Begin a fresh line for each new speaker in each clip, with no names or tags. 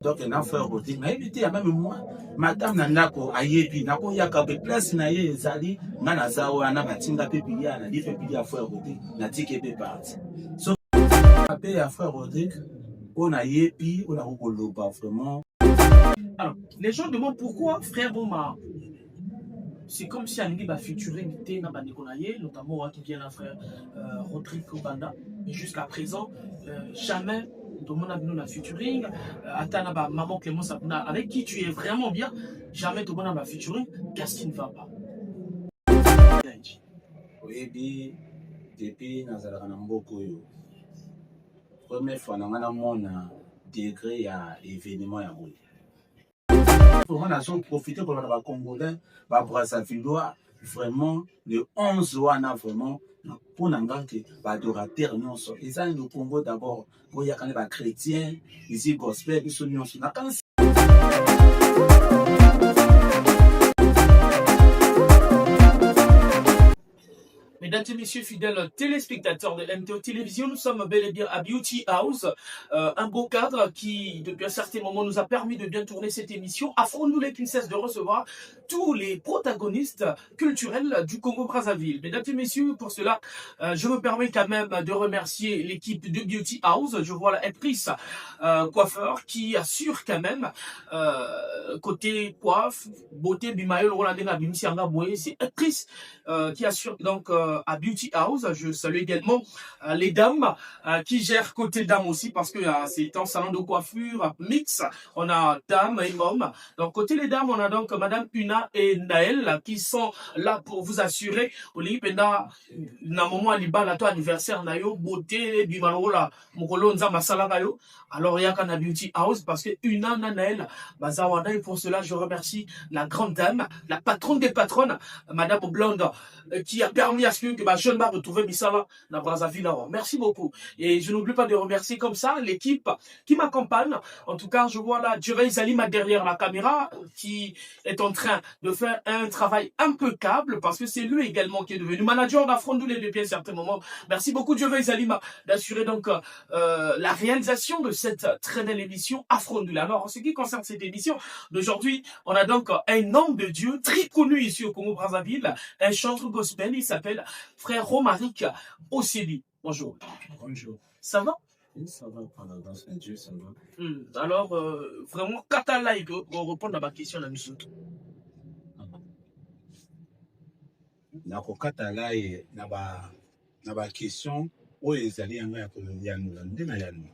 Donc na frère Rodrigue na évité même moi madame Nandako ayebi na ko yaka pe place na ye ezali nga na zawa na batinga pe pilia na life pilia frère Rodrigue na tike pe parti so appel à frère Rodrigue on a yebi on a koloba vraiment.
Alors les gens demandent pourquoi frère Boma. C'est comme si Alingi va featuring était dans Bandikonaye, notamment qui vient la frère Rodrigue Kobanda. Mais jusqu'à présent, jamais tout le monde a venu la featuring. Atana maman Clément Sabuna, avec qui tu es vraiment bien, jamais tout le monde a featuring. Qu'est-ce qui ne va pas?
Oui, depuis Nazara Namboko, première fois, on a mon degré à événement à Mouli. On a profité pour les Congolais, pour Brassavillois, vraiment, le 11 wana vraiment, pour n'engager adorateur non so. Et ça, le Congo d'abord, pour y avoir des chrétiens, ici gospel, ils sont non so.
Mesdames et messieurs fidèles téléspectateurs de MTO Télévision, nous sommes bel et bien à Beauty House, un beau cadre qui, depuis un certain moment, nous a permis de bien tourner cette émission. Affronte-nous les princesses de recevoir tous les protagonistes culturels du Congo-Brazzaville. Mesdames et messieurs, pour cela, je me permets quand même de remercier l'équipe de Beauty House. Je vois la actrice coiffeur qui assure quand même côté coiffe, beauté, bimaïol, Rolandena, Bimisianga, Boye, c'est actrice qui assure donc à Beauty House. Je salue également les dames qui gèrent côté dames aussi parce que c'est un salon de coiffure mix. On a dames et hommes. Donc côté les dames, on a donc Madame Una et Naël qui sont là pour vous assurer. Olipenda na moment alibala to anniversaire na yo beauté bimalola mokolo nza masala kayo. Alors il y a kana Beauty House parce que Una na Naël bazawanda et pour cela je remercie la grande dame, la patronne des patronnes, Madame Blonde qui a permis à ce que ma jeune m'a retrouvé Bissala dans Brazzaville. Merci beaucoup. Et je n'oublie pas de remercier comme ça l'équipe qui m'accompagne. En tout cas, je vois là Djevei Zalima derrière la caméra qui est en train de faire un travail impeccable parce que c'est lui également qui est devenu manager d'Afrondoulé depuis un certain moment. Merci beaucoup Djevei Zalima d'assurer donc la réalisation de cette très belle émission Afrondoulé. Alors, en ce qui concerne cette émission d'aujourd'hui, on a donc un homme de Dieu très connu ici au Congo-Brazzaville, un chanteur gospel, il s'appelle Frère Romaric Ossédi. Bonjour.
Bonjour.
Ça va?
Oui, ça va, par la grâce de Dieu, ça va.
Alors, vraiment, Katalaï, on répond à ma question, la mission.
Nako Katalaï, na ba question, où ezali yanga ya ko yanula, ndena yanula.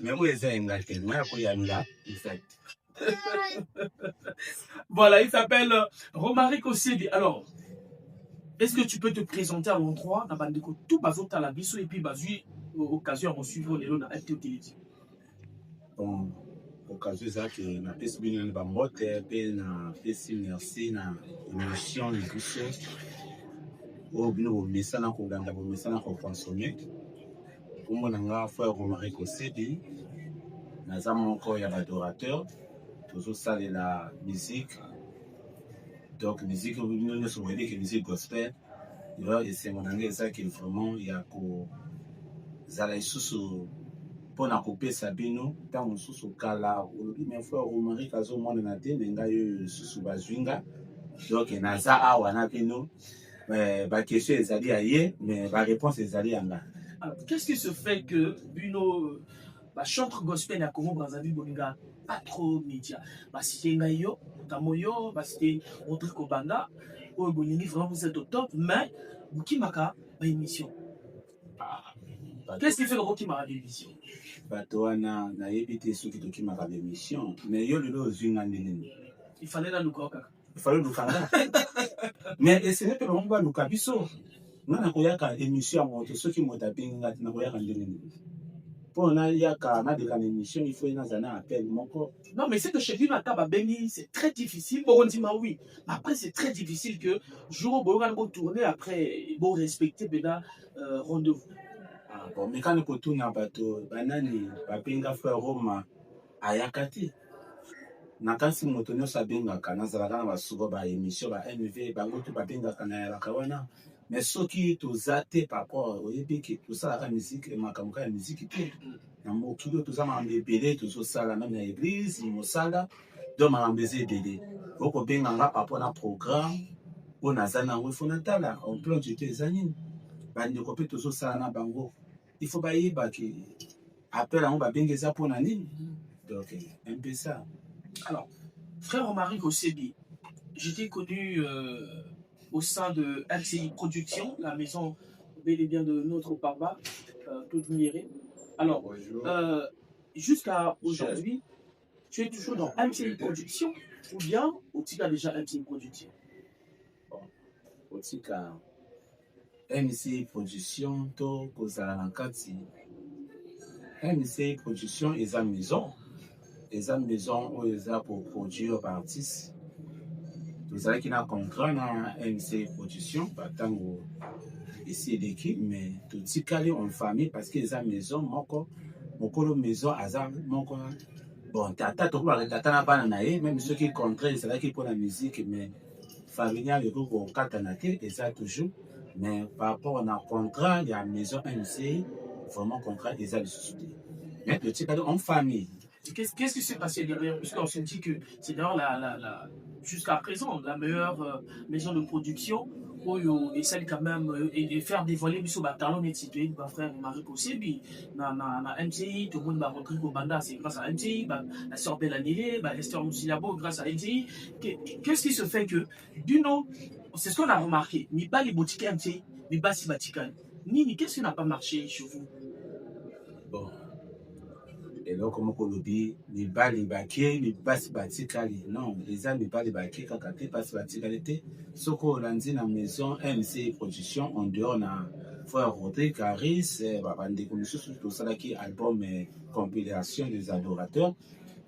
Mais où ezali yanga ya ko yanula, exact.
Voilà, il s'appelle Romaric Ossédi. Alors, est-ce que tu peux te présenter à l'endroit, dans Bandeko, tout bazot à la biso et puis bazui occasion à suivre les lots dans FTO Télévision?
Bon, occasion ça que na pesi bino na bambote pe na pesi merci na émission de biso. O bino bo mesana ko ganda bo mesana ko consommer. Kombo nanga frère Romaric Ossédi. Naza moko ya adorateur. Toujours ça de la musique. Donc musique nous sommes que musique gospel. Et c'est mon anglais ça qui vraiment il y a ko zala isusu pour na couper sabino tant mususu kala mais frère Romaric azo mona na te nga yo susu bazwinga. Donc naza awa na bino ba question ezali aye mais ba réponse ezali anga.
Alors qu'est-ce qui se fait que Buno chanteur gospel à Congo Brazzaville boninga pas trop média bah c'était ngayo tamoyo bah c'était Rodrigue Kobanda au boningi vraiment vous êtes au top mais Bukimaka ba émission qu'est-ce qui fait que Bukimaka l'émission
bato wana na yebite soki tokimaka l'émission mais yo lelo ozwinga ndeni
il fallait la luka kaka
il fallait lukanga mais essayer pe bango ba luka biso ngana koyaka émission ya moto soki moto abenga tina koyaka ndeni. Pour on a yaka na de l'émission il faut une appel moko.
Non mais c'est que chez lui Nataba Bengi c'est très difficile bon on dit ma oui après c'est très difficile que jour bon tourner après bon respecter bena rendez-vous.
Ah bon mais quand on tourne à bateau banani bapenga frère Roma ayakati nakasi moto nyo sabenga kana zalaka na basuko ba émission ba MV bango to bapenga kana ya kawana mais soki toza te par rapport oyebi ke tosalaka musique makambo kaka ya musique te na mokili oyo toza makambo ebele tozosala meme na église mosala donc makambo eza ebele okobenga nga par rapport na programme oyo naza nango ifo natala emploi du temps eza nini bandeko mpe tozosala na bango ifo bayeba ke appel yango babengi eza mpona nini donc un peu ça.
Alors, frère Omari Kosebi, j'étais connu au sein de LCI Productions, la maison bel et bien de notre papa, Claude Mieré. Alors, jusqu'à aujourd'hui, tu es toujours dans LCI Productions ou bien tu as déjà LCI Productions?
Bon, otika MCI Production to kozala na kati MCI Production eza maison oyo eza pour produire ba artiste tozalaki na contrat na MCI Production batango esi eleki mais totikali en famille parce que eza maison moko mokolo maison aza moko bon tata tokobaka tata na bana na ye même soki contrat ezalaki mpona musique mais familial ekoki kokatana te eza toujours mais par rapport na contrat ya maison MCI vraiment contrat eza lisusu te mais totikali en famille.
Qu'est-ce qui s'est passé derrière? Puisqu'on se dit que c'est d'ailleurs jusqu'à présent la meilleure maison de production où ils essaient quand même de faire dévoiler sur le talent et situé ma frère Omari Kosebi na MCI tout le monde va recruter au Banda c'est grâce à MCI la sœur Bella Nélé Esther Mousilabo grâce à MCI. Qu'est-ce qui se fait que Duno c'est ce qu'on a remarqué ni pas les boutiques MCI ni pas si batikan ni qu'est-ce qui n'a pas marché chez vous?
Bon eloko moko lobi mibali bake mibasi batikali non eza mibali bake kaka te basi batikali te soki olandi na maison MCI Production en dehors na frère Rodrigue Caris bandeko mosusu tosalaki album compilation des adorateurs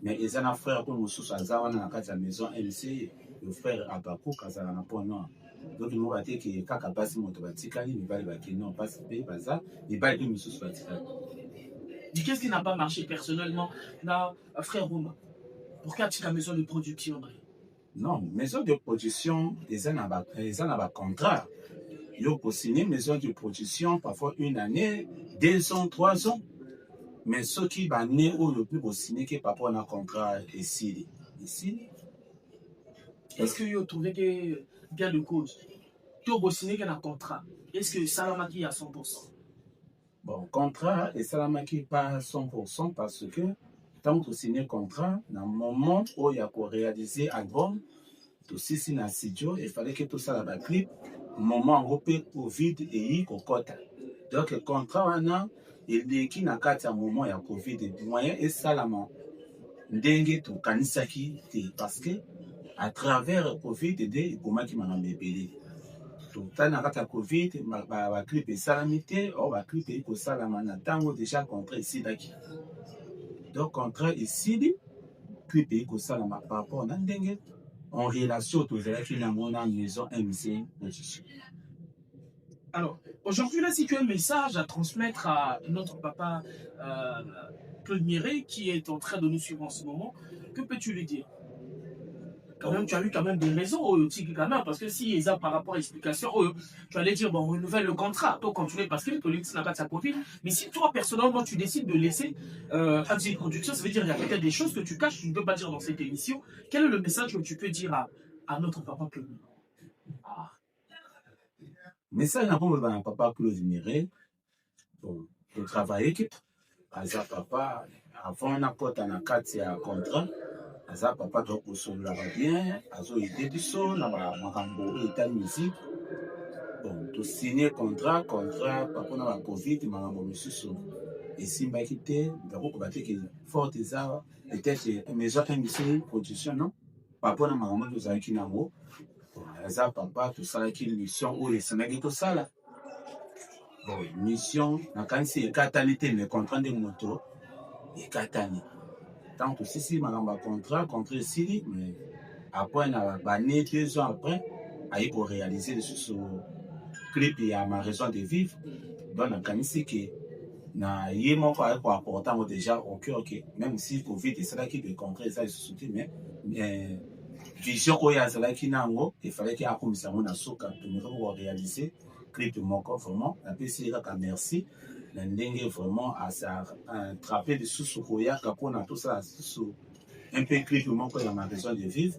mais eza na frère mpo mosusu aza wana na kati ya maison MCI le frère Abakouk azala na pont nord donc moko ateke kaka basi moto batikali mibali bake non basi mpe baza mibali mpe mosusu batikali.
Qu'est-ce qui n'a pas marché personnellement là, frère Romain? Pourquoi tu as la maison de production?
Non, maison de production, ils ont un contrat. Ils ont signé maison de production parfois une année, 2 ans, 3 ans. Mais ceux qui sont nés ou le plus signé que par rapport à un contrat ici.
Est-ce que vous trouvez que bien de cause, tu as signé un contrat? Est-ce que ça l'a maquillé à 100%?
Bon, contrat et ça l'a maquillé pas à 100% parce que tant que signé contrat, dans le moment où il y a pour réaliser album, tout si na studio, il fallait que tout ça la clip, moment où le Covid et kokota. Donc le contrat on a il est qui na kati ya moment ya Covid et moyen et salama. Ndenge to kanisaki parce que à travers Covid et comment qui m'a embêté. Tout le temps, la Covid, ma clip est salamité, ou ma clip est salamana. Tango déjà contrat ici d'aki. Donc, contrat ici, clip est salamana par rapport à Ndengue, en relation tout à qui n'a mon maison MCI Production.
Alors, aujourd'hui, là, si tu as un message à transmettre à notre papa Claude Mieré, qui est en train de nous suivre en ce moment, que peux-tu lui dire? Quand même, tu as eu quand même des raisons quand même, parce que si ils ont par rapport à l'explication, tu allais dire, bon, on renouvelle le contrat, toi continuer parce que le politique n'a pas de sa profil. Mais si toi, personnellement, tu décides de laisser MCI Production, ça veut dire qu'il y a peut-être des choses que tu caches, tu ne peux pas dire dans cette émission. Quel est le message que tu peux dire à notre papa Claude Mieré?
Message n'a pas papa Claude Mieré, bon, de travail équipe, à papa, avant on a porté un cadre contrat. Aza papa doit consommer bien, azo aider biso na ba makambo état musique. Bon, to signer contrat papa na ba Covid makambo misusu. Et simba kité, d'abord ko baté que fort eza peut-être maison MCI Production non. Papa na makambo to zaki nango. Aza papa to sala ki mission ou les sanagi to sala. Bon, mission na kanisi ekatalité mais contrat de moto ekatani. Tant que si madame contrat ici, mais après l'année 2 ans après, il faut réaliser ce clip et à ma raison de vivre. Donc la canisse qui na yémo quoi apportant déjà au cœur que même si Covid et cela qui peut contrat ça se soutient mais vision où il y a cela qui nango il fallait qu'il y a comme ça on a soka pour réaliser clip moko vraiment napesi kaka merci na ndenge vraiment attraper lisusu koyaka mpona tosala lisusu un peu clip moko ya ma besoin de vivre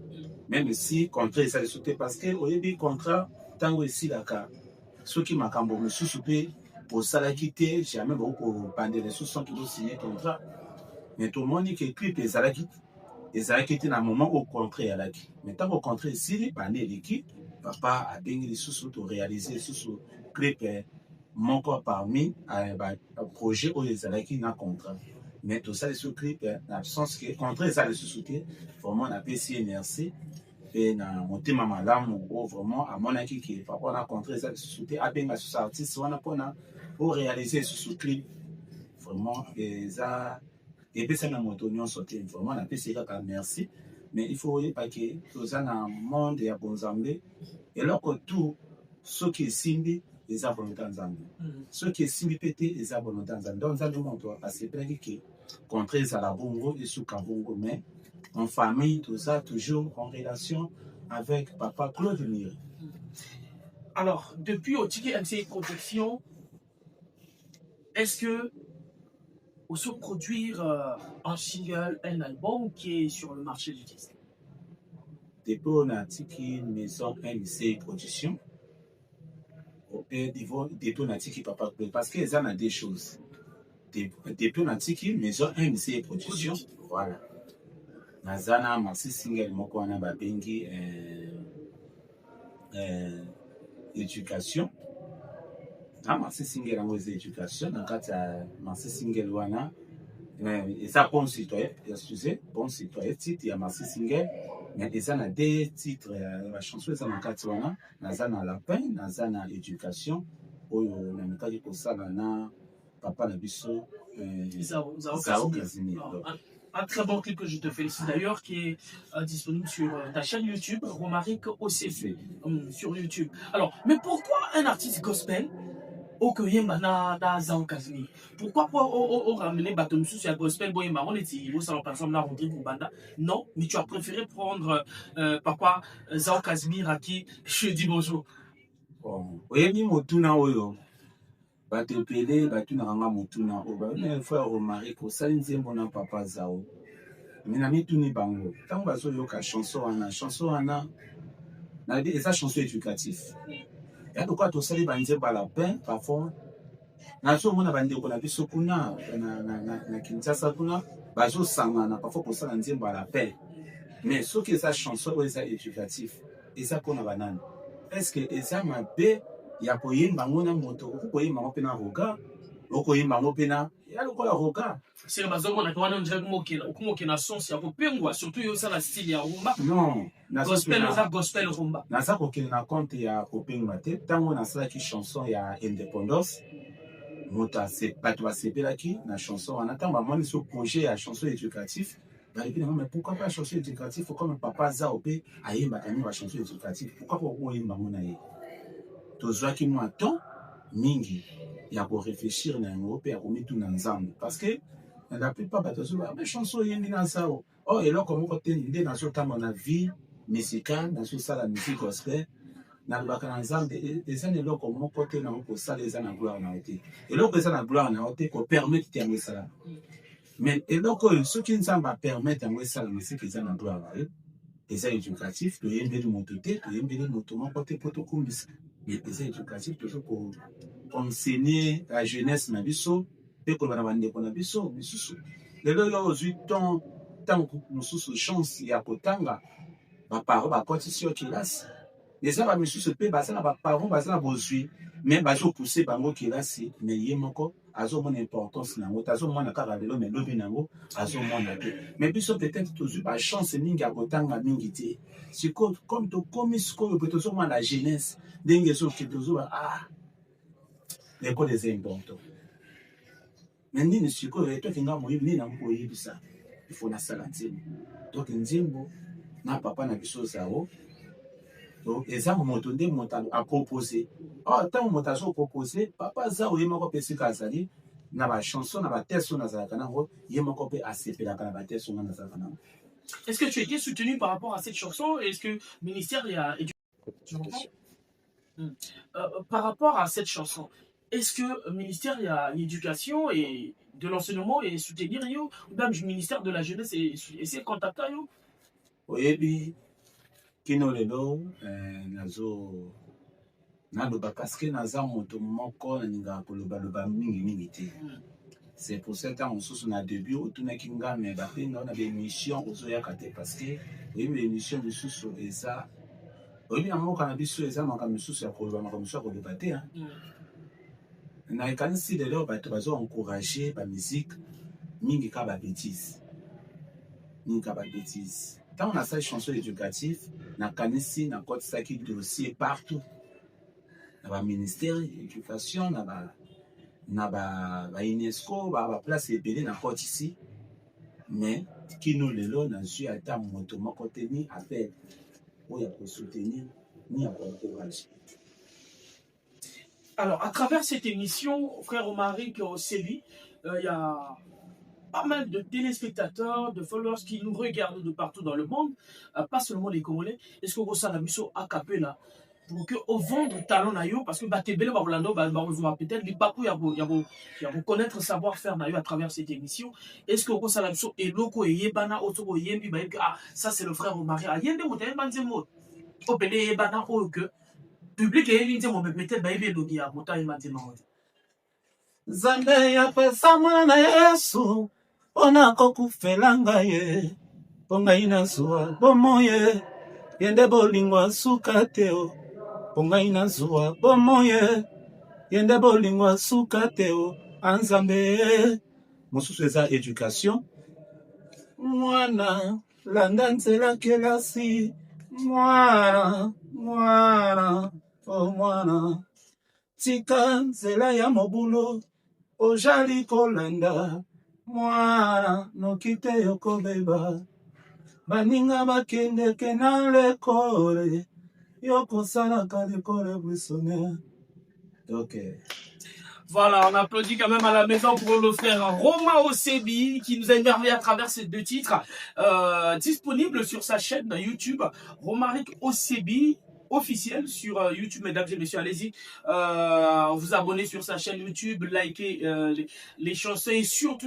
même si contrat eza lisusu te parce que oyebi contrat ntango esilaka soki makambo mosusu mpe osalaki te jamais bokobandela lisusu soki bosigne contrat mais tomoni ke clip ezalaki te na moment oyo contrat eyalaki mais ntango contrat esili bande eleki papa abengi lisusu toréalise lisusu clip moko parmi baprojet oyo ezalaki na contrat mais tosali lisusu clip na absence ke contrat eza lisusu te vraiment napesi ye merci mpe na motema malamu oyo vraiment amonaki ke papa wana contrat eza lisusu te abenga lisusu artiste wana mpona oréalise lisusu clip vraiment eza epesaka na moto nyonso te vraiment napesi kaka merci mais il faut oyeba ke toza na monde ya bonzambe eloko tu soki esimbi eza volonté ya nzambe soki esimbi mpe te eza volonté ya nzambe donc nzambe moto asepelaki ke contrat ezala bongo esuka bongo mais en famille toza toujours en relation avec papa Claude Miri.
Alors depuis otiki MCI Protection, est-ce que ou se produire un single, un album qui est sur le marché du disque?
Depuis on a tiki maison MCI Production, depuis on a tiki papa parce que ça a des choses. Depuis on a tiki maison MCI Production, voilà. Nazana merci single moko wana babengi éducation. Ah, merci single yango eza éducation na kati ya merci single wana eza bon citoyen excusez bon citoyen titre ya merci single mais eza na deux titres ya bachanson eza na kati wana naza na lapin naza na éducation oyo namekaki kosala na papa na biso Zao Casimir.
Un très bon clip que je te félicite d'ailleurs qui est disponible sur ta chaîne YouTube Romaric OCF sur YouTube. Alors mais pourquoi un artiste gospel Okoyemba na Zao Casimir? Pourquoi ramener Baton sous la gospel boyemba? On est ici, vous par exemple, la Rodrigue Banda. Non, mais tu as préféré prendre papa Zao Casimir à qui je dis bonjour.
Oyemi motuna oyo. Bato pele batuna ranga motuna oyo. Une fois Romaric osali nzembo na papa Zao. Mina mituni bango. Tango bazo yoka chanson wana na dit esa chanson éducative. Ya pourquoi to sali banze ba lapin parfois na so mona bandeko na biso kuna na Kinshasa kuna bazo sangana parfois ko sala nzembo ba lapin mais ce que sa chanson ou esa éducatif esa pona banane est-ce que esa mabe ya koyemba ngona moto koyemba ngo pena roga okoyemba ngo pena ya lokola roga
c'est bazomo na twana nje kumoke na sens ya kopengwa surtout yo ça la style ya rumba
non
na gospel rumba
na ça kokene na compte ya kopengwa te tango na sala ki chanson ya indépendance mota c'est pas toi sepelaki na chanson wana tango amoni ce projet ya chanson éducatif mais pourquoi pas chanson éducative comme papa Zao pe ayemba kami wa chanson éducative pourquoi pas oyemba mona ye tozwaki mwa temps mingi ya ko réfléchir na yango pe ya komitu na nzambe parce que la plupart bato zoba mais chanson yembi na Zao oh eloko moko te nde nazotamba na vie musicale nazosala musique gospel nalobaka na nzambe eza na eloko moko te na okosala eza na gloire na yo te eloko eza na gloire na yo te kopermettre te yango esala mais eloko oyo soki nzambe apermettre yango esala musique eza na gloire na yo eza éducatif toyembeli moto te toyembeli moto moko te mpo tokumbisa eza éducatif toujours enseigner la jeunesse na biso mpe koloba na bandeko na biso misusu lelo oyo ozwi ntango mosusu chance ya kotanga baparo bakotisi yo kelasi eza bamisusu mpe baza na baparo baza na bozwi me bazopuse bango kelasi me ye moko azomona importance nango te azomona kaka lelo me lobi nango azomona te me biso peut-être tozwi bachance mingi ya kotanga mingi te sikoyo comme tokomi sikoyo mpe tozomona la jeunesse ndenge ezoki tozoba l'école eza important me nini sikoyo etokinga moyibi nini nango koyebisa ifo nasala nzembo donc nzembo na papa na biso Zao eza moto nde moto apropose ntango moto azopropose papa Zao ye moko mpe sika azali na bachanson na batexte oyo nazalaka nango ye moko mpe asepelaka na batexte oyo nazalaka nango.
Est-ce que tu étais soutenu par rapport à cette chanson? Est-ce que le ministère a Par rapport à cette chanson, est-ce que le ministère de l'éducation et de l'enseignement est soutenir yo, ou même du ministère de la jeunesse et essayer de contacter yo?
oyebi kino lelo naloba parce que naza moto moko nalingaka kolobaloba mingi te. C'est pour ça ntango mosusu na début otunaki nga me bapenga na bémission ozoyaka te parce que oyebi bémission mosusu eza oyebi na mboka na biso eza makambo mosusu ya koloba makambo mosusu ya koloba te. Na ekanisi lelo bato bazo-encourage bamusike mingi ka babétise ntango nasali chanson éducative nakanisi nakotisaki dossier partout na baministère éducation na ba UNESCO baplace ebele na kote ici mais kino lelo nazwi ata moto moko te ni appel oyo ya kosoutenir ni ya koencourage.
Alors, à travers cette émission, frère Romaric Osebi, il y a pas mal de téléspectateurs, de followers qui nous regardent de partout dans le monde, pas seulement les Congolais. Est-ce que vous avez mis à Capella pour que au vendre talent nayo parce que batebele barolando peut-être les bakou ya vous connaître savoir-faire nayo à travers cette émission. Est-ce que vous avez mis et loko et yebana otoko yembi ah ça c'est le frère Romaric yende motaye banzemo opele yebana o que public et yindi mo peut-être ba yebe lobi ya motaye banzemo
Nzambe ya pesa mwana na Yesu pona kokufela ngaye ponga ina zuwa bomoye yende bolingwa suka teo ponga ina zuwa bomoye yende bolingwa suka teo anzambe mosusu eza éducation mwana landa nzela kelasi mwana o mwana tika nzela ya mobulo ojali kolanda mwana noki te yokobeba baninga bakendeke na lekole yokosalaka lekole buissonnaire. Ok.
Voilà, on applaudit quand même à la maison pour le frère Roma Osebi qui nous a émerveillé à travers ces deux titres disponibles sur sa chaîne YouTube Romaric Osebi officiel sur YouTube, mesdames et messieurs, allez-y, vous abonnez sur sa chaîne YouTube, likez les chansons et surtout,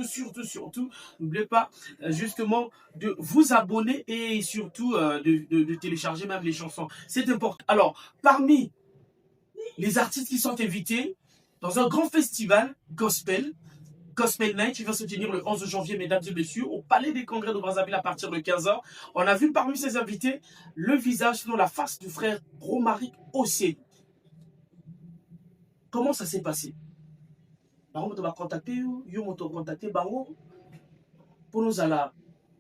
n'oubliez pas justement de vous abonner et surtout de télécharger même les chansons. C'est important. Alors, parmi les artistes qui sont invités dans un grand festival gospel Night, qui va se tenir le 11 janvier, mesdames et messieurs, au Palais des Congrès de Brazzaville à partir de 15h. On a vu parmi ces invités le visage, sinon la face du frère Romaric Osebi. Comment ça s'est passé? Baron va contacter, yo moto contacter Baron pour nous aller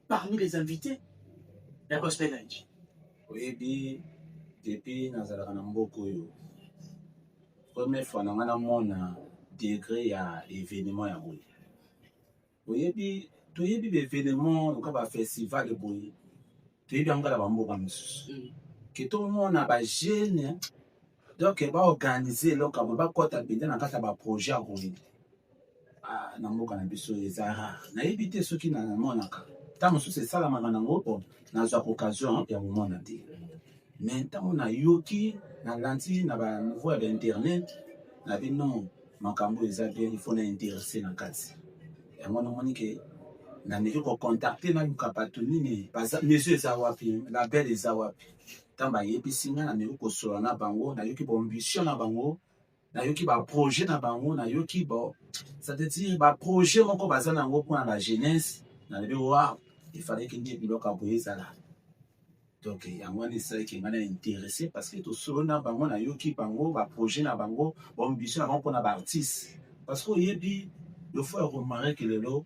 parmi les invités de Gospel Night.
Oui, depuis Nazarana Mboko yo. Première fois na mon degré ya événement ya boye. Oyebi toyebi événement donc ba festival de boye. Toyebi angala ba mboka misusu. Que tout le monde a ba jeune donc ba organiser donc ba kota bende na kata ba projet ya boye. Ah na mboka na biso ezara. Na éviter ceux qui na monaka. Tant mosusu c'est ça la magana ngoko na za occasion ya moment na te. Maintenant on a yoki na lanti na ba nouveau ya internet na bi non makambo eza bien il faut na intéresser na kati ya mwana moni ke na ndiki ko contacter na lukapato nini baza monsieur eza wapi la belle eza wapi tamba yebisi nga na ndiki ko sola na bango na yoki ba ambition na bango na yoki ba projet na bango na yoki ba ça te dire ba projet moko baza na ngo pour la jeunesse na lebi wa il fallait que ndi biloko aboyeza là. Donc, il y a un essai qui m'a intéressé parce que tout ce na bango na yoki bango, ba projet na bango, ba ambition na bango pour na ba artiste. Parce que yebi, le faut remarquer que le lo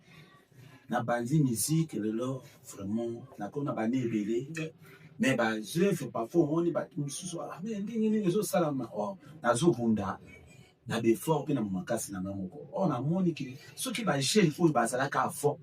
na bandi musique le lo vraiment na ko na ba nebele. Mais ba œuvre parfois on est ba mususu ah mais ndingi ndingi zo salama oh na zo bunda na be fort pe na makasi na bango. On a moni que ceux qui ba jeune faut ba sala ka fort.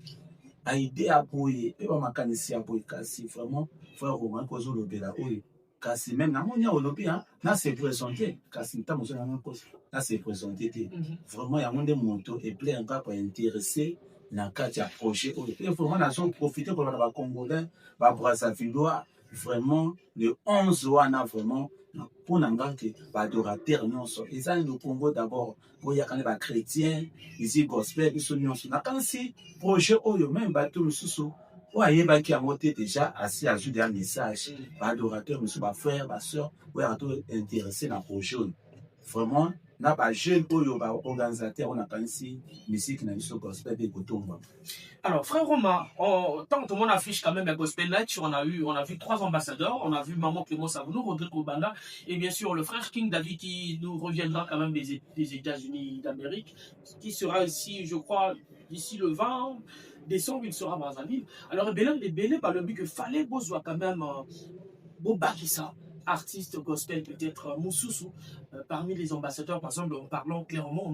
A idée à boye et ba makanisi à boye kasi vraiment frère Romain kozo lobela oyo kasi même na monia olobi hein na se présenter kasi nta mozo na cause na se présenter vraiment ya monde monto et plein encore pour intéresser na kati ya projet oyo et vraiment na son profiter pour ba congolais ba Brazzavillois vraiment le 11 wana vraiment pour n'engager adorateur nyonso eza le Congo d'abord pour yakane ba chrétien ici gospel biso nyonso na kansi projet oyo même bato mususu o ayebaki yango te déjà asi azwi un message ba adorateur mususu ba frère ba sœur oyo ato intéressé na projet oyo vraiment na ba jeune oyo ba organisateur on a kansi musique na biso gospel be kotomba.
Alors, frère Romain, tant que tout le monde affiche quand même la Gospel Night, on a vu 3 ambassadeurs, on a vu Maman Clément Savounou, Rodrigo Banda, et bien sûr le frère King David qui nous reviendra quand même des États-Unis d'Amérique, qui sera ici, je crois, d'ici le 20 décembre, il sera dans un livre. Alors, les Bélé, par le but que fallait besoin quand même, Bobakissa, artiste gospel peut-être Moussoussou, parmi les ambassadeurs, par exemple, en parlant clairement,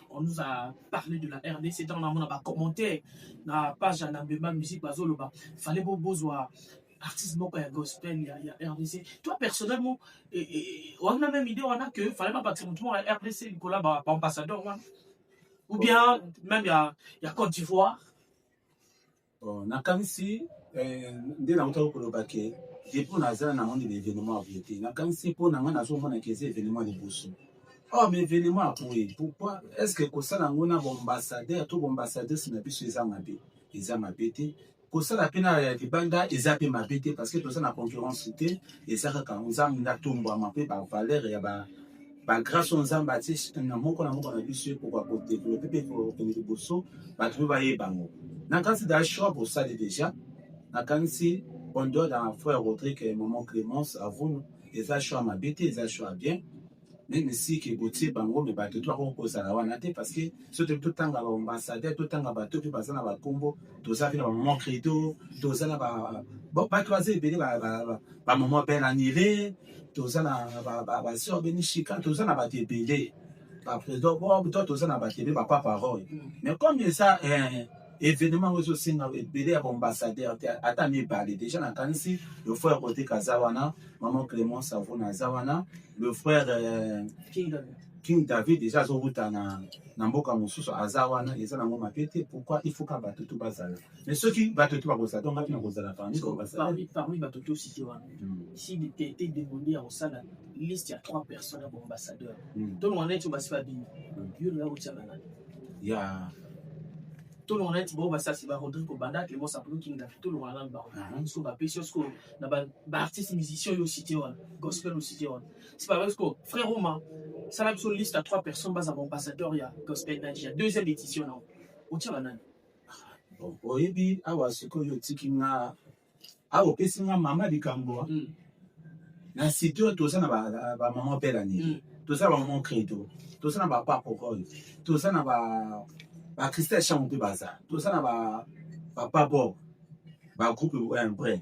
on nous a parlé de la RDC, on a commenté la page à la musique, il fallait besoin artiste gospel, il y a RDC. Toi, personnellement, on a même idée, on a que fallait pas partir à RDC, Nicolas, ambassadeur, ou bien même il y a Côte d'Ivoire.
Na kanisi nde na mutako kolobake depuis nazala na monde l'événement aviété na kanisi pour na ngana zo mona que c'est événement de bosso. Oh mais événement apoué pourquoi est-ce que kosala ngona ambassadeur to ambassadeur na biso eza mabete kosala pena ya libanda eza pe mabete parce que toza na concurrence te eza kaka nzambe na tomba mape ba valeur ya ba grâce aux ambatis na moko na biso pour développer pe pour bosso ba tu ba yebango. Na kansi da choix pour ça déjà na kansi on doit dans frère Rodrigue et maman Clémence avons les achats ma bête les achats bien même si que boutier bango mais ba toi ko ko sala wana te parce que surtout tout temps ba ambassadeur tout temps ba to pe bazana ba combo to ça fait ba maman credo to ça na ba bon pas croiser beli ba maman ben annulé to ça na ba sœur benishika to ça na ba tebele ba président bon toi to ça na ba tebele ba pas parole mais comme ça événement aussi na belé ambassadeur ata mi balé déjà na kanisi le frère Rodrigue Kazawana maman Clément Savona Zawana le frère King David déjà zoruta na mboka mususu azawana eza na ngoma pete pourquoi il faut ka batutu bazala mais ceux qui batutu bazala donc ngati na kozala
parmi batutu aussi tu vois si il était demandé au sala liste il y a 3 personnes ambassadeurs tout le monde est basi ba bini yo là au tchala
il y a
tout le monde est bon ça c'est Rodrigo Banda Clément Savounou King David tout le monde là bas so ba pesios ko na ba artiste musicien yo cité wana gospel aussi cité wana c'est pas parce que frère Romain ça la sur liste à 3 personnes bas ambassadeurs il y a gospel night il y a deuxième édition là au tchala nani
bon oyebi awa siko yo tikinga awo pesinga mama likambo na cité to ça na ba maman Pelani to ça ba maman credo to ça na ba papa Roy to ça na ba Christelle Champe Baza, tout ça n'a pas bon, groupe un vrai,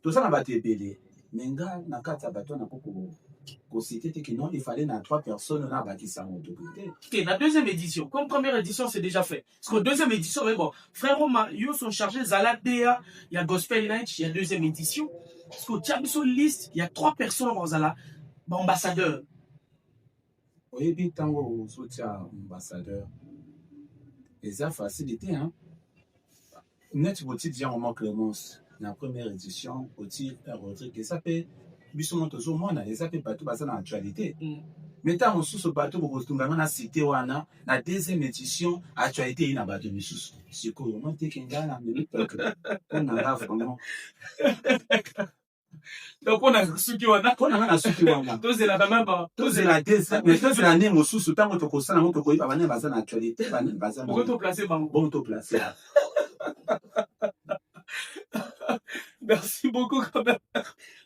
tout ça n'a pas été belé. Menga n'a qu'à tabaton n'a pas pour citer que non, il fallait na 3 personnes là qui s'en ont occupé.
Ok, la deuxième édition, comme première édition c'est déjà fait. Parce que deuxième édition, mais bon, frère Romain, ils sont chargés Zaladea, il y a Gospel Night, il y a deuxième édition. Parce que tu as mis sur liste, il y a 3 personnes dans Zala, ambassadeurs.
Oui, puis tango soutien ambassadeur. Et ça facilité hein. Net petit déjà maman Clémence la première édition au tir Rodrigue et ça peut biso tozo mona et ça peut pas tout passer dans l'actualité. Mais tant on sous ce bateau pour tungana na cité wana la deuxième édition actualité ina bateau misusu. C'est quoi on te kinga na minute on a vraiment.
Donc on a suki wana to c'est la même
to c'est la deuxième mais to c'est la name mususu tango to kosana moto ko iba bana bazana actualité bana bazana
bon to placer bango
bon to placer.
Merci beaucoup quand même.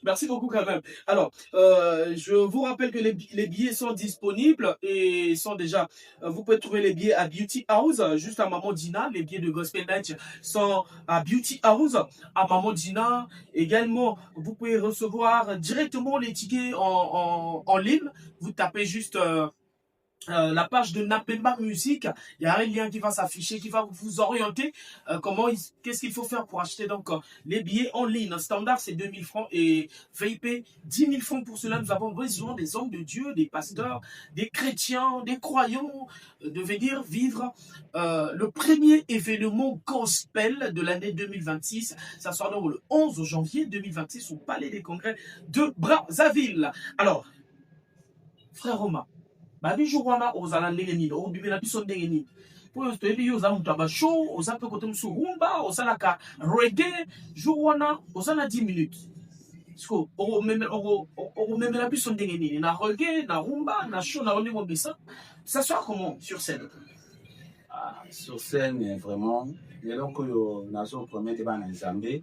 Merci beaucoup quand même. Alors, je vous rappelle que les billets sont disponibles et sont déjà... vous pouvez trouver les billets à Beauty House, juste à Maman Dina. Les billets de Gospel Night sont à Beauty House, à Maman Dina. Également, vous pouvez recevoir directement les tickets en ligne. Vous tapez juste... la page de Napemba Musique. Il y a un lien qui va s'afficher, qui va vous orienter qu'est-ce qu'il faut faire pour acheter donc les billets en ligne. Standard, c'est 2000 francs et VIP, 10 000 francs. Pour cela, nous avons besoin des hommes de Dieu, des pasteurs, des chrétiens, des croyants, de venir vivre le premier événement gospel de l'année 2026. Ça sera donc le 11 janvier 2026 au Palais des Congrès de Brazzaville. Alors, frère Romain, babi jour wana ozala ndenge nini obimela biso ndenge nini po toyebi yo oza moto ya bashow oza mpe kote mosusu rumba osalaka reggae jour wana oza na 10 minutes siko okomemela biso ndenge nini na reggae na rumba na show na ndenge obisa ça sera comment sur scène?
Sur scène vraiment eloko oyo nazopromettre bana nzambe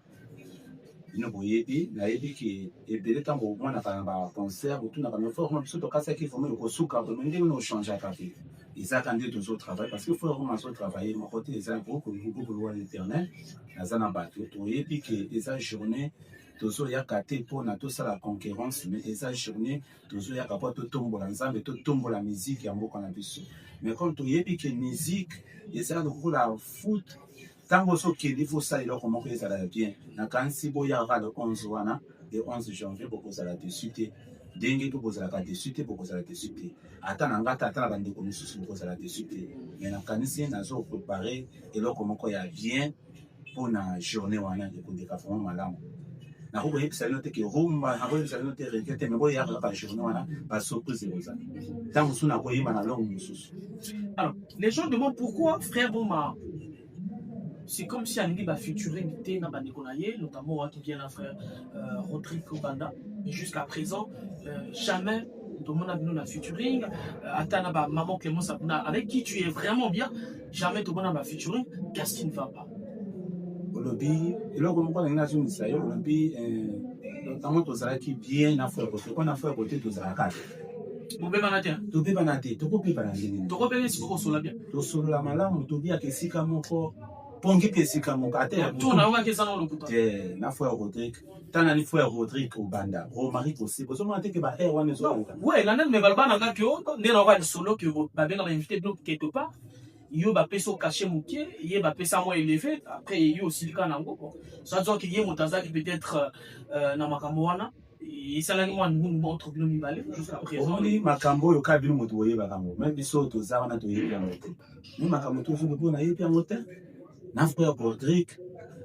bino boyebi nayebi ke ebele ntango omonaka na baconcert otunaka me frère biso tokasaki vraiment ekosuka vraiment ndenge no ochangeaka te ezaka nde tozotravaille parce que frère roma azotravaille moko te eza groupe loi l'éternel naza na bato toyebi ke eza journée tozoyaka te mpona tosala concurrence mais eza journée tozoyaka mpo totombola nzambe totombola musique ya mboka na biso mais comme toyebi ke musique eza lokola foot tango sokeli fosala eloko moko ezala bien nakanisi boyaka le 11 wana le 11 janvier bokozala dessus te ndenge mpe bozalaka dessus te bokozala dessus te ata na nga ata na bandeko mosusu bokozala dessus te mais nakanisi nazoprépare eloko moko ya bien mpona journée wana ekondeka vraiment malamu nakokoyebisa bino te ke rumba nakoyebisa bino te reke te me boyaka kaka journée wana basurprise ekozala ntango mosusu nakoyemba na longo mosusu.
Alors les gens demandent pourquoi frère Boma. C'est comme si Alingi va featuring na bandikonaye, notamment qui vient là frère Rodrigo Banda. Mais jusqu'à présent, jamais tout le monde a vu la featuring. Atana maman Clément Sapuna, avec qui tu es vraiment bien, jamais tout le monde a featuring. Qu'est-ce qui ne va pas?
Olobi, eloko moko na nation misayo, olobi, notamment tozalaki bien na frère côté, on a frère côté tozalaka. Tobe banate, tokope banate.
Tokope si ko sola bien.
To sola malamu tobi akesika moko. Pongi pesika moko ate ya
to na wa kesa na lokuta.
Na frère Rodrigue. Tana ni frère Rodrigue au banda. Romari aussi. Bozo mate ke ba air wana zo.
Ouais, la nene me balba na ka kyo, ne na wa solo que ba bien invité donc quelque part. Yo ba peso caché mouké, yé ba pesa moins élevé, après yo aussi ka nango. Ça veut dire qu'il y a motaza qui peut-être na makambo wana. Et ça là moi nous montre bien mibale jusqu'à présent.
Oni makambo yo ka bien moto boye ba kango. Même biso to za wana to yebi amote. Ni makambo to zo bo na yebi amote. Na frère Rodrigue.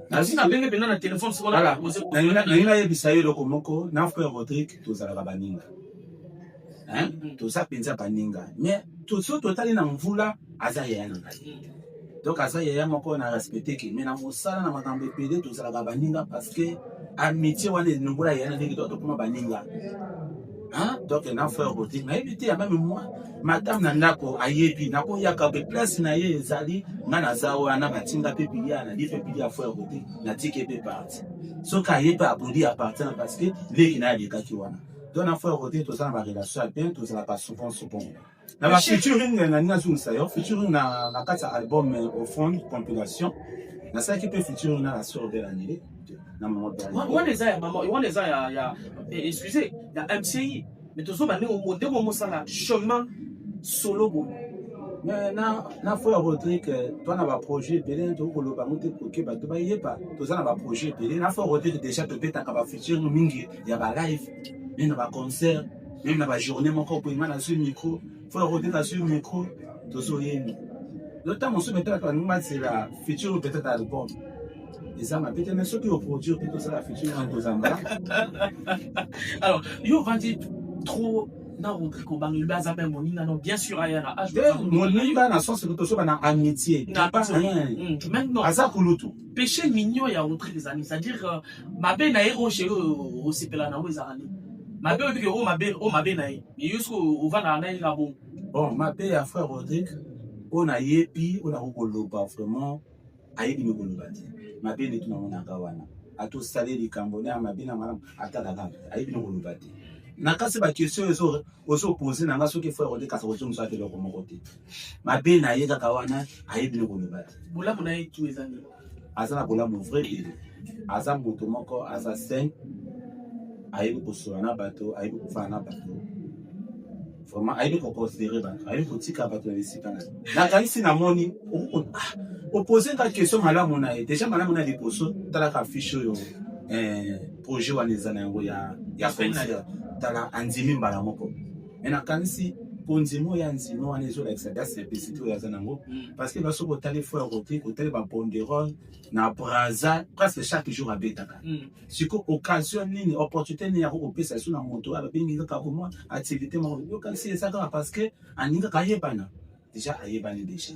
Na benga bena na téléphone c'est voilà.
Na yebisa yo loko moko na frère Rodrigue to za la baninga. Hein? To sa penza baninga. Mais to so totali na mvula aza ya na ngai. Donc aza ya moko na respecter ki mais na mosala na makambo epede to za la baninga parce que amitié wana nungula ya na ndenge to kuma baninga. Hein? Donc na frère Rodrigue na éviter ya même moi madame Nandako ayebi nako yaka be place na ye ezali ngana zawa na batinga pe bilia na life bilia frère Rodrigue na tike pe parti so ka yeba abodi appartient parce que les na yeka ki wana donc na frère Rodrigue to ça na relation bien to ça pas souvent na ba featuring na nina sur ça yo featuring na kata album au fond compilation na ça qui peut featuring na la sœur de l'année na maman
excusez il y a MCI mais tout ça on monte comme ça chemin solo
mais na frère Rodrigue toi na ba projet belé to ko loba mote ko ke ba to ba yepa to za na ba projet belé na frère Rodrigue déjà to peta ka ba featuring mingi ya ba live même na ba concert même na ba journée moko pour na sur micro frère Rodrigue sur micro to so yemi l'autre mon se mettre ka numa c'est la featuring peut-être album. Et ça m'a pété, mais ceux qui ont produit plutôt ça la future en deux ans.
Alors, yo va dire trop na Rodrigo Bang baza même moninga non bien sûr ayana
moninga na sens que to so na amitié pas rien
maintenant
asa kulutu
péché mignon ya Rodrigo les amis c'est-à-dire mabe na ero chez au sepela na wezarani mabe o biko o mabe na ye mais yusko o va na nga
bon mabe ya frère Rodrigue on a yepi on a kokoloba vraiment ayebi ni kolobati mabe ni tunamona kawana ato salé likambo na mabe na malam atala ayebi ni kolobati nakasi ba question oso poser na ngaso ke frère Rodrigue kasa ko tshomsa te loko moko te mabe na ye ka wana ayebi ni kolobati
bola mona ye tu ezani
azana bola mo vrai et aza moto moko aza saint ayebi ko soana bato ayebi ko fana bato vraiment ayebi koconsidere bato ayebi kotika bato na esika na nakanisi namoni opose nga question malamu na ye déjà malamu na liboso talaka fiche oyo projet wana eza na yango ya concert tala andimi mbala moko me nakanisi pondimo ya nzimo wana ezolakisa da simplicité oyo aza nango parce que baso kotali fo ya kote kotali babonderole na braza presque chaque jour abetaka siko occasion nini opportunité nini ya kokopesa so na moto ababengi kaka komwa activité moko yokanisi eza kaka parce que aningaka ayebana déjà ayebani déjà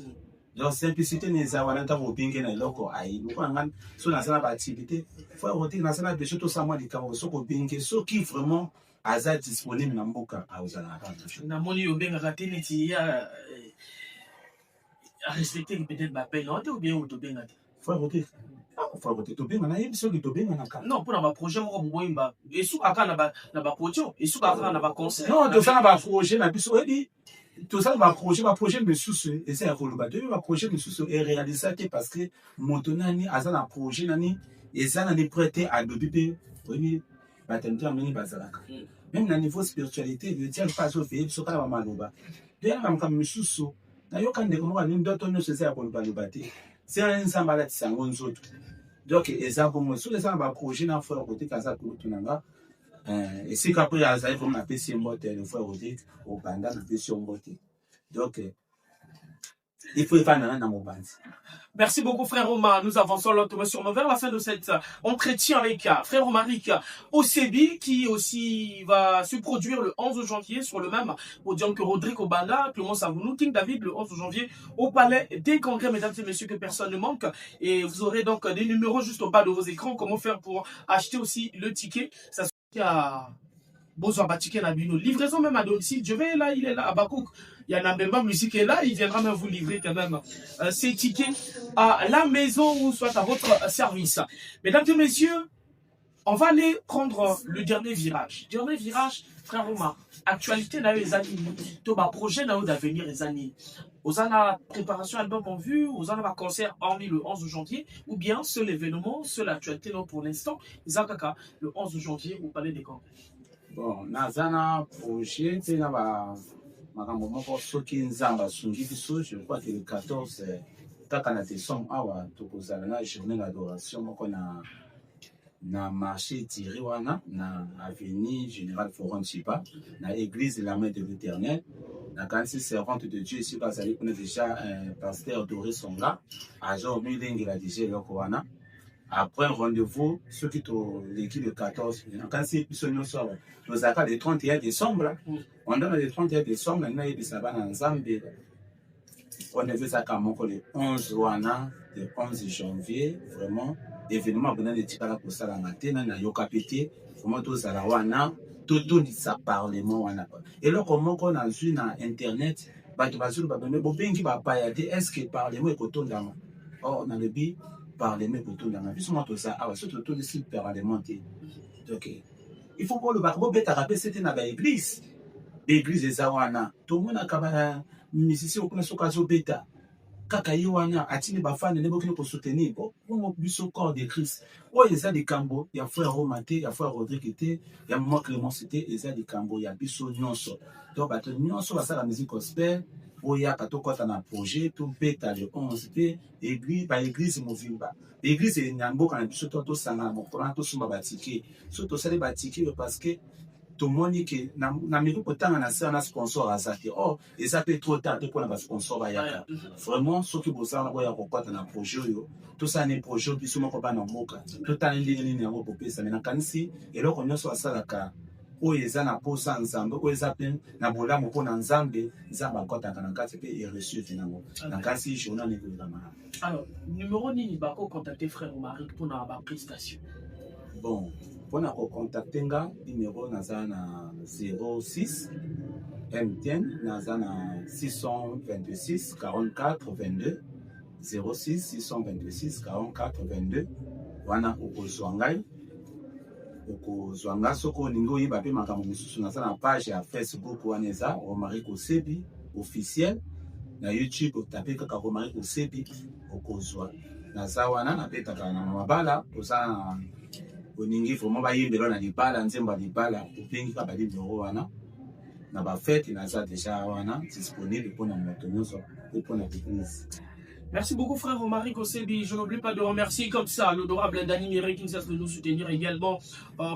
donc simplicité ni eza wana ntango obingi na eloko ayebi okonanga so nasala baactivité fo ya kote nasala beso tosamwa likambo soki obingi soki vraiment aza disponible na mboka aozalaka
namoni obengaka te neti ya respecter peut-être bapel non te ou bien otobenga te
fo ya kote tobenga nayebi soki tobenganaka
non mpona baprojet moko boboyimba esukaka na baprojo esukaka na baconcert
non tosala baprojet na biso oyebi tosala baprojet misusu eza ya koloba toyebi baprojet misusu eréalisa te parce que moto nani aza na projet nani eza nani prêt alobi mpe oyebi batendeur mingi bazalaka même na niveau spiritualité le diable pas ofeye biso kala bamaloba toyana bamakambo misusu nayoka ndeko moko alini ndoto nyonso eza ya kolobaloba te se nzambe alatisa yango nzoto donc eza bongo soki eza na baprojet na fo ya kotika aza kulutu na nga esika mpe azali vraimen napesi ye mbote le fo ya kotika obanda napesi yo mbote donc il faut efana na mobanzi.
Merci beaucoup, frère Omar. Nous avançons lentement sûrement vers la fin de cet entretien avec frère Omaric Osebi, qui aussi va se produire le 11 janvier sur le même podium que Rodrigue Obanda, Clément Savounou, King David, le 11 janvier au Palais des Congrès, mesdames et messieurs, que personne ne manque. Et vous aurez donc des numéros juste au bas de vos écrans. Comment faire pour acheter aussi le ticket? Ça se fait à Bozo Abatiké Nabino. Livraison même à domicile. Je vais là, il est là, à Bakouk. Il y a Nambemba Musique est là, il viendra même vous livrer quand même ces tickets à la maison ou soit à votre service. Mesdames et messieurs, on va aller prendre le dernier virage. Dernier virage, frère Omar. Actualité n'a eu les années. Tout ma projet n'a eu d'avenir les années. Aux années la préparation album en vue, aux années concert hormis le 11 janvier, ou bien seul événement, seule actualité non pour l'instant, Zakaka, le 11 janvier au Palais des Congrès.
Bon, nazana projet, c'est là makambo moko soki nzamba asungi biso je crois que le 14 kaka na décembre awa tokozala na journée d'adoration moko na marché tiri wana na avenue Général Forum Chipa na église de la Main de l'Éternel na kanisi servante de Dieu ici bazali kuna déjà pasteur Doré Songa agent milenge la déjà eloko wana après rendez-vous ceux qui to l'équipe de 14 quand c'est biso nyonso awa tozalaka le 31 décembre on donne le 31 décembre na yebisa bana nzambe on devait ça kamoko le 11 wana le 11 janvier vraiment événement bona de tikala kosala matena na yoka pété vraiment tozala wana totondisa parlement wana eloko moko na zwi na internet bato bazulu babeme bobengi bapaya te est-ce que parlement ekotondama or na lebi parlement ekotondama biso mwa toza awa so totondisi parlement te donc il faut que le barbo beta rappeler c'était na ba église l'église eza wana tomonaka ba musicien okuna soka azobeta kaka ye wana atini bafane ne bokini kosoutenir bongo biso corps de Christ oyo eza likambo ya frère Roma te ya frère Rodrigue te ya moi Clémence te eza likambo ya biso nyonso donc bato nyonso basala musique gospel oyaka tokɔta na projet tobeta le 11 pe église ba église movimba église na mboka na biso tosanga na mokolo tosomba batike so tosali batike parce que tomoni ke na miko kotanga na se na sponsor azate oh eza pe trop tard pour na sponsor bayaka vraiment soki bozala boya kokota na projet oyo tosala ne projet biso moko bana mboka totala ndenge nini yango kopesa mais na kanisi eloko nyonso asalaka oyo eza na posa nzambe oyo eza pe na bolamu mpona nzambe nzambe akɔtaka na kati mpe ereçu nango na kasi journal nekolekama.
Alors numéro nini bako contacter frère Omaric mpona baprestation?
Bon mpona kocontacte nga numéro naza na 06 MTN naza na 626 44 22 06 626 44 22 wana okozwa ngai okozwa nga soko olingi oyeba mpe makambo misusu naza na page ya Facebook wana eza Omaric Osebi officiel na YouTube otape kaka Omaric Osebi okozwa naza wana napetaka na mabala toza na oningi vraiment bayembela na libala nzembo ya libala obengi kaka banimero wana na bafete naza déjà wana disponible mpona moto nyonso pe mpona l'église.
Merci beaucoup, frère Omari Kosebi. Je n'oublie pas de remercier comme ça l'honorable Dani Miré qui ne cesse de nous soutenir également.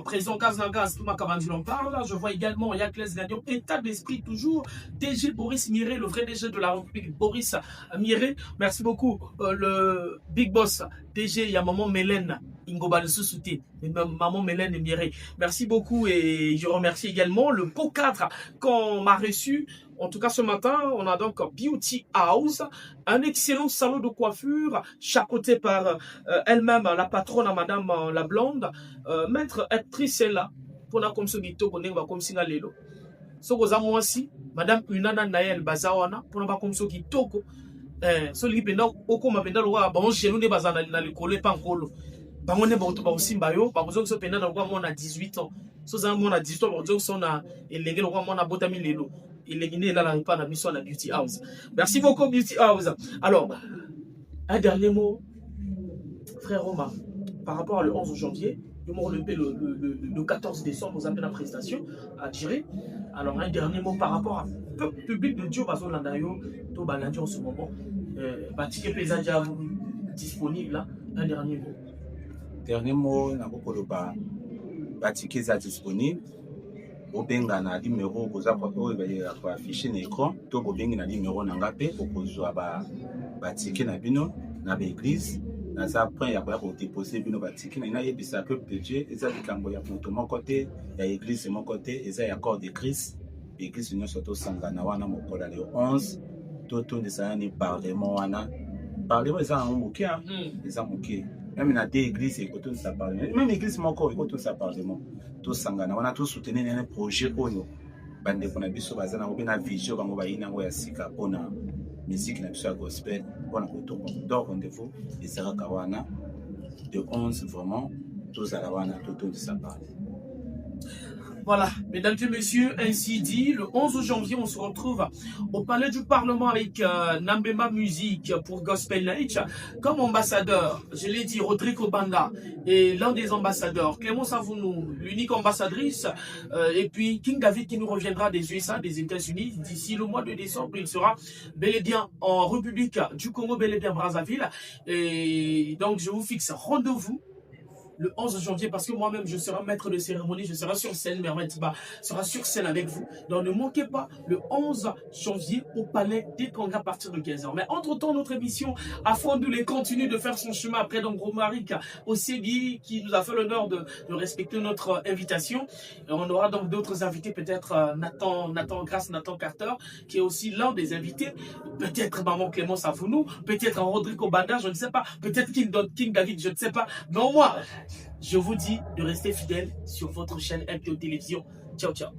Président Kaznagas, tout ma cabane, en parle. Là, je vois également Yakles Gagnon, état d'esprit toujours. DG Boris Miré, le vrai DG de la République, Boris Miré. Merci beaucoup. Le Big Boss, DG, il y a maman Mélène. Ingobal Sousouté, maman Mélène Miré. Merci beaucoup et je remercie également le beau cadre qu'on m'a reçu. En tout cas, ce matin, on a donc Beauty House, un excellent salon de coiffure, chapeauté par elle-même, la patronne, madame la blonde, maître actrice est là, pour la comme ce gito, comme si lelo. So goza mwasi, madame Unana Naël Bazawana, pour la comme ce gito, so li penda oko mapenda lo wa bon chez nous ne bazana na le coller pas nkolo. Bango ne ba osimba yo, ba bozo so penda na kwa mona 18 ans. So za mona 18 ans, bozo so na elenge lo kwa mona botami lelo. Il est guiné là pas la mission à la Beauty House. Merci beaucoup Beauty House. Alors, un dernier mot, frère Omar, par rapport à le 11 janvier, le 14 décembre, vous avez la prestation à tirer. Alors, un dernier mot par rapport à peuple public de Dieu, Bazo Landayo, to Balandi en ce moment. Batiké Pesadia disponible là. Un dernier mot.
Dernier mot, na kokoloba Batiké za disponible. Obenga na numéro boza ko afficher na écran to bobengi na numéro na ngape okozwa ba ticket na bino na l'église na za point ya ko déposer bino ba ticket na yebisa peuple de Dieu eza likambo ya moto mon côté ya église mon côté eza ya corps de Christ église nyonso to sangana wana mokola le 11 to ndesa ni parlement wana parlement eza en moké eza moké même na des églises et tout ça parle même église moko et tout ça parlement tout sangana wana tout soutenir un projet oyo bande kona biso bazana ko bina vision bango ba ina ngo ya sika pona musique na biso ya gospel pona ko to donc rendez-vous et sera kawana de 11 vraiment tous à la wana tout ça parle.
Voilà, mesdames et messieurs, ainsi dit, le 11 janvier, on se retrouve au Palais du Parlement avec Nambema Musique pour Gospel Night. Comme ambassadeur, je l'ai dit, Rodrigo Banda est l'un des ambassadeurs, Clément Savounou, l'unique ambassadrice, et puis King David qui nous reviendra des USA, des États-Unis. D'ici le mois de décembre, il sera bel et bien en République du Congo, bel et bien Brazzaville. Et donc, je vous fixe rendez-vous le 11 janvier, parce que moi-même, je serai maître de cérémonie, je serai sur scène, Mermetiba sera sur scène avec vous. Donc, ne manquez pas le 11 janvier au Palais des Congrès à partir de 15h. Mais entre-temps, notre émission, Afondulé continue de faire son chemin après donc Romaric au CBI qui nous a fait l'honneur de respecter notre invitation. Et on aura donc d'autres invités, peut-être Nathan Carter, qui est aussi l'un des invités. Peut-être Maman Clément Savounou, peut-être Rodrigo Banda, je ne sais pas, peut-être King David, je ne sais pas. Non, moi, je vous dis de rester fidèle sur votre chaîne MTO Télévision. Ciao, ciao.